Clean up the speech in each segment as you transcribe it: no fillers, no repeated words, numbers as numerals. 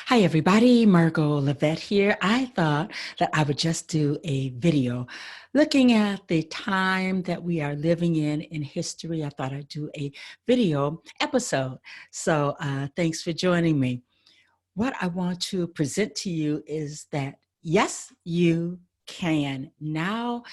Hi, everybody. Margo Levette here. I thought that I would just do a video looking at the time that we are living in history. I thought I'd do a video episode. So thanks for joining me. What I want to present to you is that, yes, you can. Now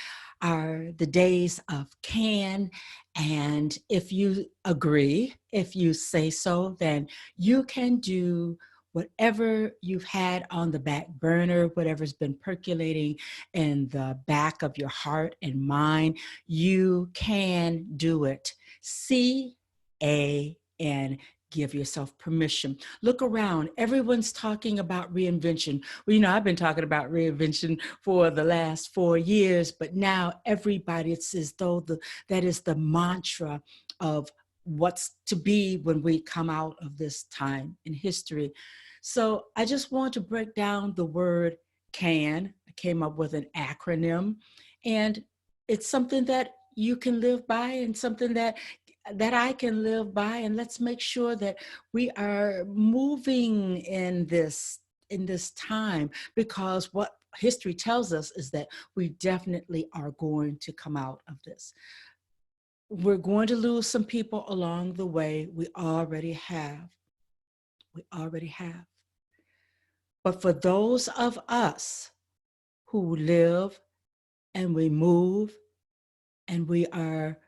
are the days of can. And if you agree, if you say so, then you can do whatever you've had on the back burner, whatever's been percolating in the back of your heart and mind, you can do it. CAN. Give yourself permission. Look around. Everyone's talking about reinvention. Well, I've been talking about reinvention for the last 4 years, but now everybody, it's as though that is the mantra of what's to be when we come out of this time in history. So I just want to break down the word can. I came up with an acronym, and it's something that you can live by and something that I can live by. And let's make sure that we are moving in this time, because what history tells us is that we definitely are going to come out of this. We're going to lose some people along the way. We already have. But for those of us who live and we move and we are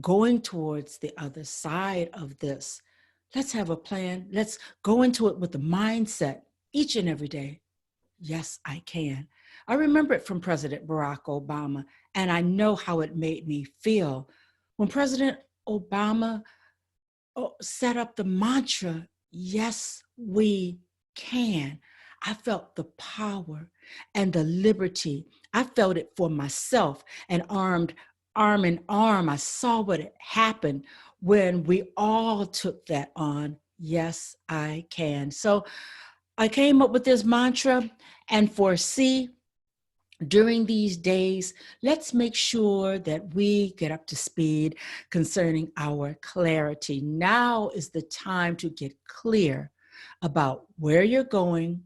going towards the other side of this, let's have a plan. Let's go into it with the mindset each and every day. Yes, I can. I remember it from President Barack Obama, and I know how it made me feel. When President Obama set up the mantra, yes, we can, I felt the power and the liberty. I felt it for myself, and arm in arm, I saw what had happened when we all took that on. Yes, I can. So I came up with this mantra, and for C, during these days, let's make sure that we get up to speed concerning our clarity. Now is the time to get clear about where you're going,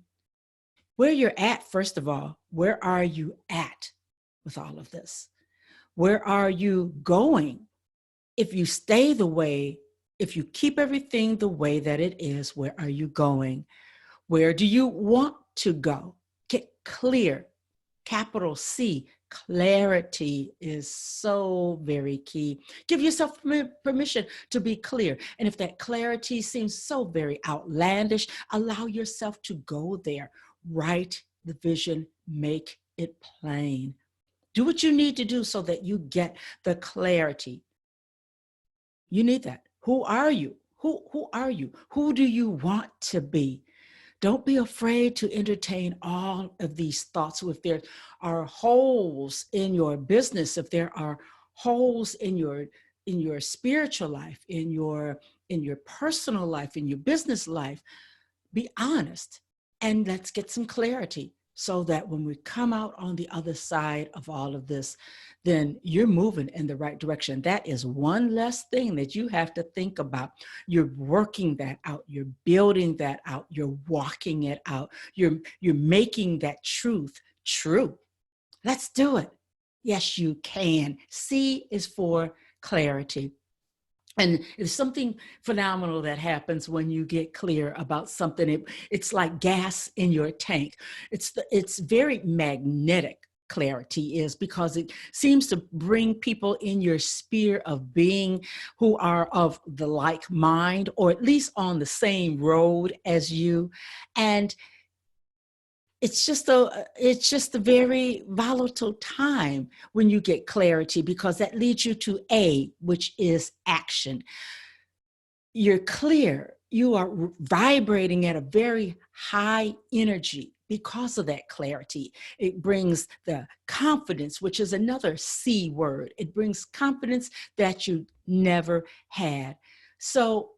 where you're at. First of all, where are you at with all of this? Where are you going? If you stay the way, if you keep everything the way that it is, where are you going? Where do you want to go? Get clear. Capital C, clarity is so very key. Give yourself permission to be clear. And if that clarity seems so very outlandish, allow yourself to go there. Write the vision, make it plain. Do what you need to do so that you get the clarity. You need that. Who are you? Who are you? Who do you want to be? Don't be afraid to entertain all of these thoughts. If there are holes in your business, if there are holes in your spiritual life, in your personal life, in your business life, be honest and let's get some clarity, so that when we come out on the other side of all of this, then you're moving in the right direction. That is one less thing that you have to think about. You're working that out. You're building that out. You're walking it out. You're making that truth true. Let's do it. Yes, you can. C is for clarity. And it's something phenomenal that happens when you get clear about something. It's like gas in your tank. It's very magnetic. Clarity is, because it seems to bring people in your sphere of being who are of the like mind, or at least on the same road as you. And it's just a very volatile time when you get clarity, because that leads you to A, which is action. You're clear. You are vibrating at a very high energy because of that clarity. It brings the confidence, which is another C word. It brings confidence that you never had. So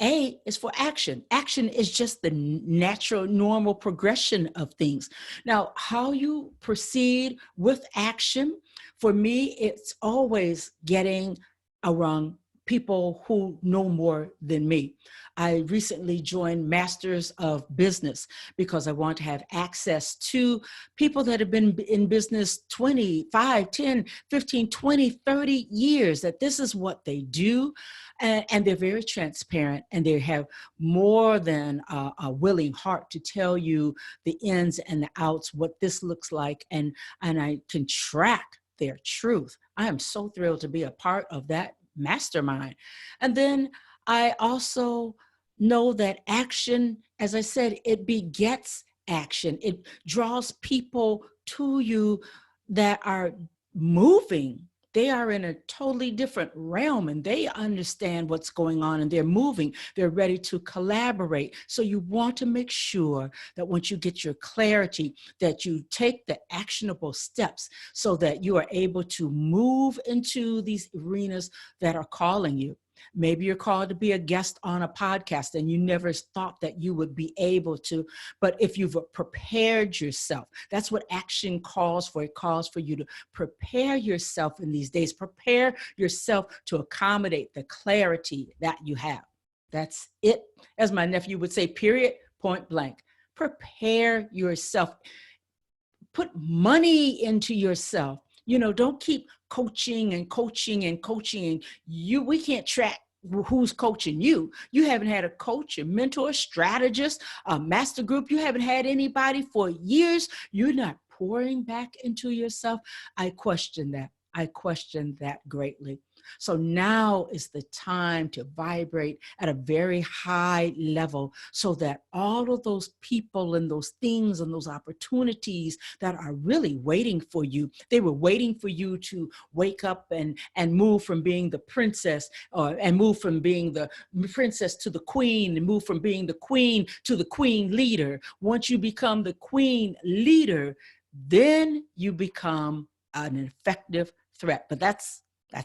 A is for action. Action is just the natural, normal progression of things. Now, how you proceed with action, for me, it's always getting a rung people who know more than me. I recently joined Masters of Business because I want to have access to people that have been in business 25, 10, 15, 20, 30 years, that this is what they do. And they're very transparent, and they have more than a willing heart to tell you the ins and the outs, what this looks like, and I can track their truth. I am so thrilled to be a part of that mastermind. And then I also know that action, as I said, it begets action. It draws people to you that are moving. They are in a totally different realm, and they understand what's going on, and they're moving. They're ready to collaborate. So you want to make sure that once you get your clarity, that you take the actionable steps so that you are able to move into these arenas that are calling you. Maybe you're called to be a guest on a podcast and you never thought that you would be able to, but if you've prepared yourself, that's what action calls for. It calls for you to prepare yourself in these days. Prepare yourself to accommodate the clarity that you have. That's it. As my nephew would say, period, point blank. Prepare yourself. Put money into yourself. Don't keep coaching and coaching and coaching. We can't track who's coaching you. You haven't had a coach, a mentor, a strategist, a master group. You haven't had anybody for years. You're not pouring back into yourself. I question that. I question that greatly. So now is the time to vibrate at a very high level so that all of those people and those things and those opportunities that are really waiting for you, they were waiting for you to wake up and move from being the princess and move from being the princess to the queen, and move from being the queen to the queen leader. Once you become the queen leader, then you become an effective threat. But that's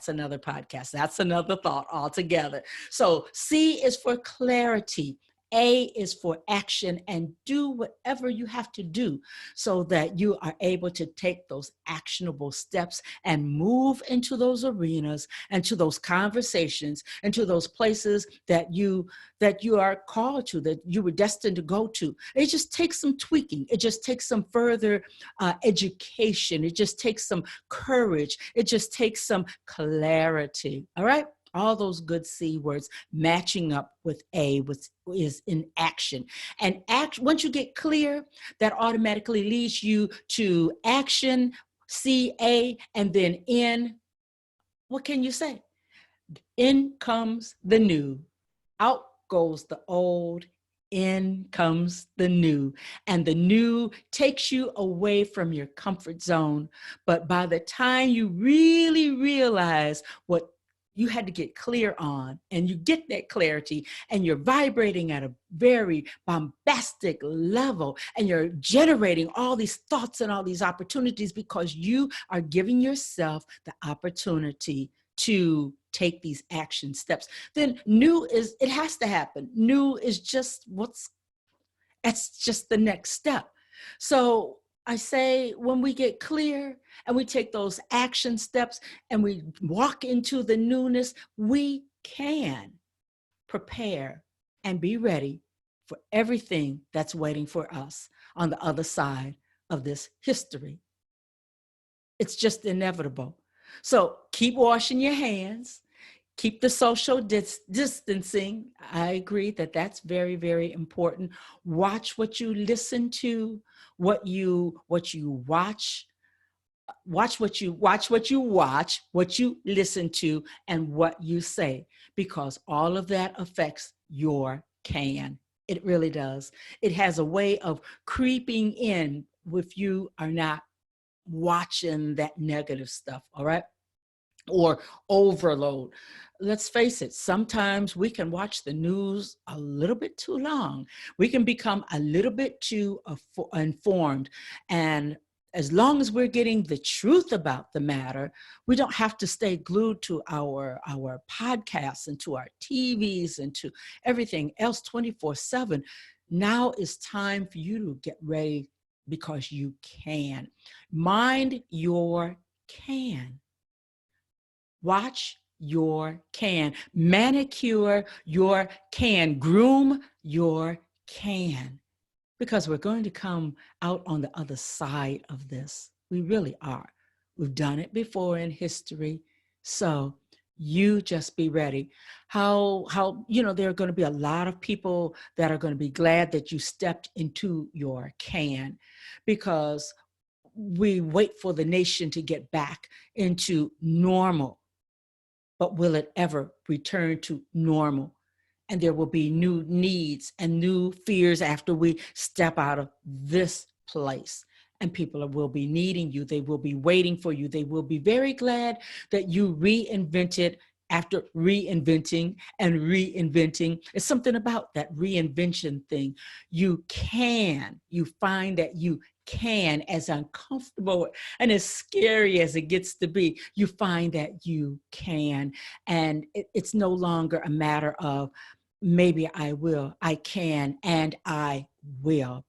another podcast. That's another thought altogether. So C is for clarity. A is for action, and do whatever you have to do so that you are able to take those actionable steps and move into those arenas and to those conversations and to those places that you are called to, that you were destined to go to. It just takes some tweaking. It just takes some further education. It just takes some courage. It just takes some clarity. All right? All those good C words matching up with A, which is in action. And once you get clear, that automatically leads you to action, C, A, and then N. What can you say? In comes the new. Out goes the old. In comes the new. And the new takes you away from your comfort zone. But by the time you really realize what you had to get clear on, and you get that clarity, and you're vibrating at a very bombastic level, and you're generating all these thoughts and all these opportunities because you are giving yourself the opportunity to take these action steps. Then new is, it has to happen. New is just that's just the next step. So I say, when we get clear and we take those action steps and we walk into the newness, we can prepare and be ready for everything that's waiting for us on the other side of this history. It's just inevitable. So keep washing your hands. Keep the social distancing. I agree that that's very, very important. Watch what you listen to, what you watch. Watch what you watch, what you listen to, and what you say, because all of that affects your can. It really does. It has a way of creeping in if you are not watching that negative stuff, all right? Or overload. Let's face it, sometimes we can watch the news a little bit too long. We can become a little bit too informed. And as long as we're getting the truth about the matter, we don't have to stay glued to our podcasts and to our TVs and to everything else 24/7. Now is time for you to get ready, because you can. Mind your can. Watch your can, manicure your can, groom your can, because we're going to come out on the other side of this. We really are. We've done it before in history. So you just be ready. There are going to be a lot of people that are going to be glad that you stepped into your can, because we wait for the nation to get back into normal. But will it ever return to normal? And there will be new needs and new fears after we step out of this place. And people will be needing you. They will be waiting for you. They will be very glad that you reinvented after reinventing and reinventing. It's something about that reinvention thing. You find that you can, as uncomfortable and as scary as it gets to be, you find that you can. And it's no longer a matter of maybe I will, I can, and I will.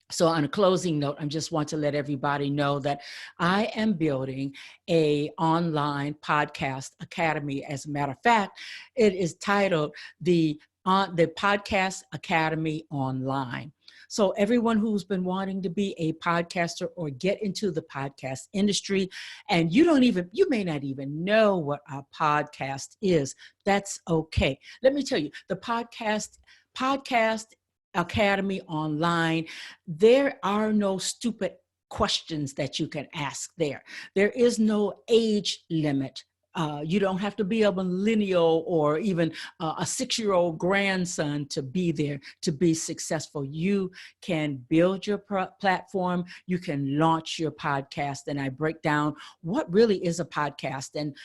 So on a closing note, I just want to let everybody know that I am building a online podcast academy. As a matter of fact, it is titled the Podcast Academy Online. So everyone who's been wanting to be a podcaster or get into the podcast industry, and you may not even know what a podcast is, that's okay. Let me tell you, the podcast Academy Online, there are no stupid questions that you can ask there. There is no age limit. You don't have to be a millennial or even a 6-year-old grandson to be there, to be successful. You can build your platform. You can launch your podcast. And I break down what really is a podcast and,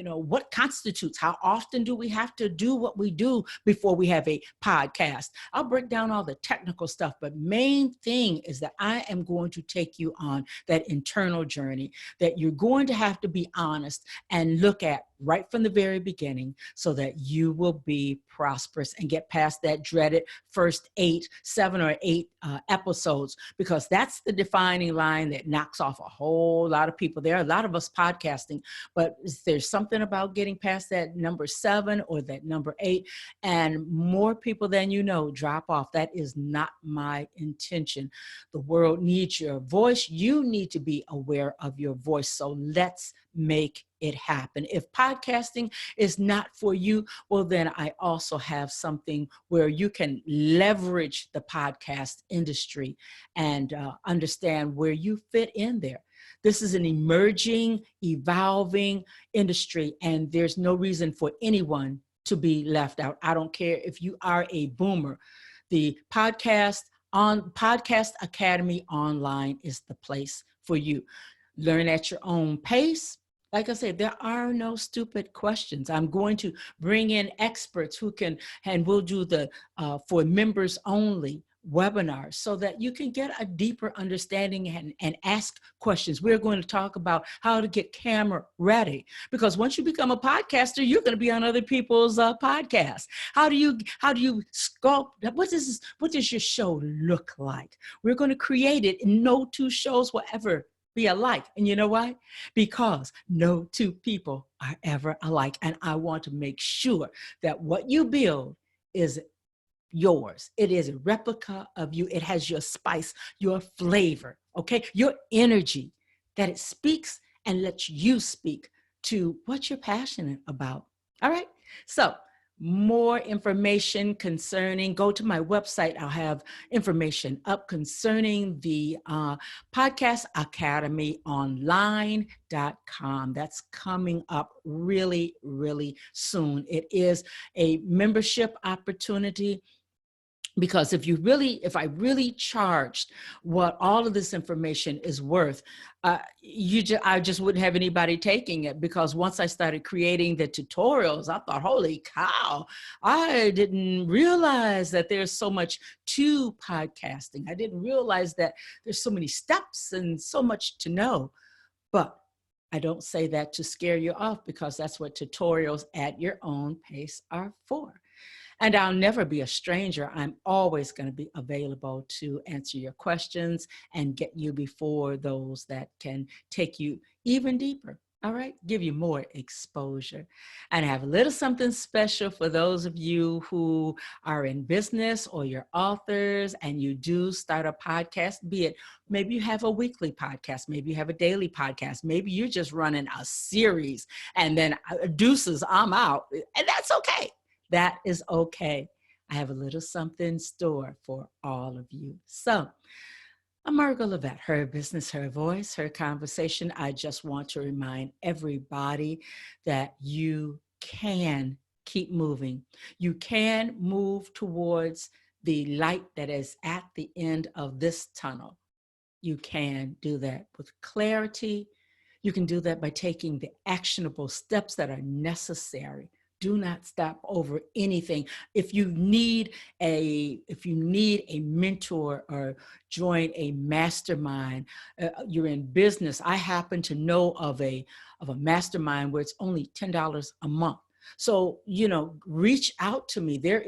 what constitutes, how often do we have to do what we do before we have a podcast? I'll break down all the technical stuff, but main thing is that I am going to take you on that internal journey, that you're going to have to be honest and look at right from the very beginning, so that you will be prosperous and get past that dreaded first 7 or 8 episodes, because that's the defining line that knocks off a whole lot of people. There are a lot of us podcasting, but there's something about getting past that number 7 or that number 8, and more people than you know drop off. That is not my intention. The world needs your voice. You need to be aware of your voice. So let's make it happen. If podcasting is not for you, well, then I also have something where you can leverage the podcast industry and understand where you fit in there. This is an emerging, evolving industry, and there's no reason for anyone to be left out. I don't care if you are a boomer. The Podcast Academy Online is the place for you. Learn at your own pace. Like I said, there are no stupid questions. I'm going to bring in experts who can, and we'll do the for members only webinars, so that you can get a deeper understanding and ask questions. We're going to talk about how to get camera ready, because once you become a podcaster, you're going to be on other people's podcasts. How do you sculpt? What does your show look like? We're going to create it, and no two shows will ever be alike. And you know why? Because no two people are ever alike. And I want to make sure that what you build is yours. It is a replica of you. It has your spice, your flavor, okay? Your energy, that it speaks and lets you speak to what you're passionate about. All right? So more information concerning, go to my website. I'll have information up concerning the Podcast Academy Online.com. That's coming up really, really soon. It is a membership opportunity, because if I really charged what all of this information is worth, I just wouldn't have anybody taking it. Because once I started creating the tutorials, I thought, holy cow, I didn't realize that there's so much to podcasting. I didn't realize that there's so many steps and so much to know. But I don't say that to scare you off, because that's what tutorials at your own pace are for. And I'll never be a stranger. I'm always going to be available to answer your questions and get you before those that can take you even deeper All right, give you more exposure. And I have a little something special for those of you who are in business or you're authors and you do start a podcast, be it maybe you have a weekly podcast, maybe you have a daily podcast, maybe you're just running a series and then deuces, I'm out. And that's okay. That is okay. I have a little something in store for all of you. So, I'm Margo Levette, her business, her voice, her conversation. I just want to remind everybody that you can keep moving. You can move towards the light that is at the end of this tunnel. You can do that with clarity. You can do that by taking the actionable steps that are necessary. Do not stop over anything. If you need a mentor or join a mastermind, you're in business. I happen to know of a mastermind where it's only $10 a month. So, reach out to me. There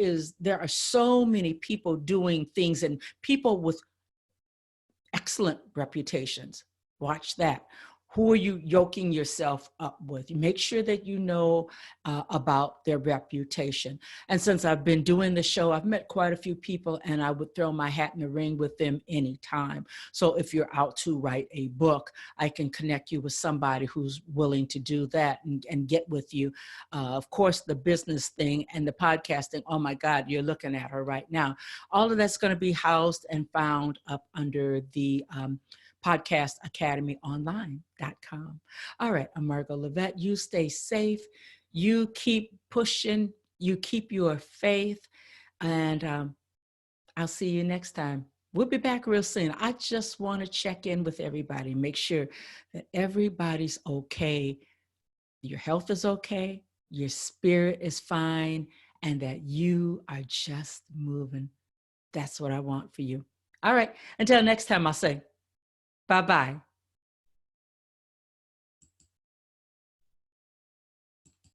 are so many people doing things and people with excellent reputations. Watch that. Who are you yoking yourself up with? Make sure that you know about their reputation. And since I've been doing the show, I've met quite a few people and I would throw my hat in the ring with them anytime. So if you're out to write a book, I can connect you with somebody who's willing to do that and get with you. Of course, the business thing and the podcasting, oh my God, you're looking at her right now. All of that's going to be housed and found up under the podcastacademyonline.com. All right, I'm Margo Levette. You stay safe. You keep pushing. You keep your faith. And I'll see you next time. We'll be back real soon. I just want to check in with everybody, make sure that everybody's okay. Your health is okay. Your spirit is fine. And that you are just moving. That's what I want for you. All right. Until next time, I'll say bye-bye.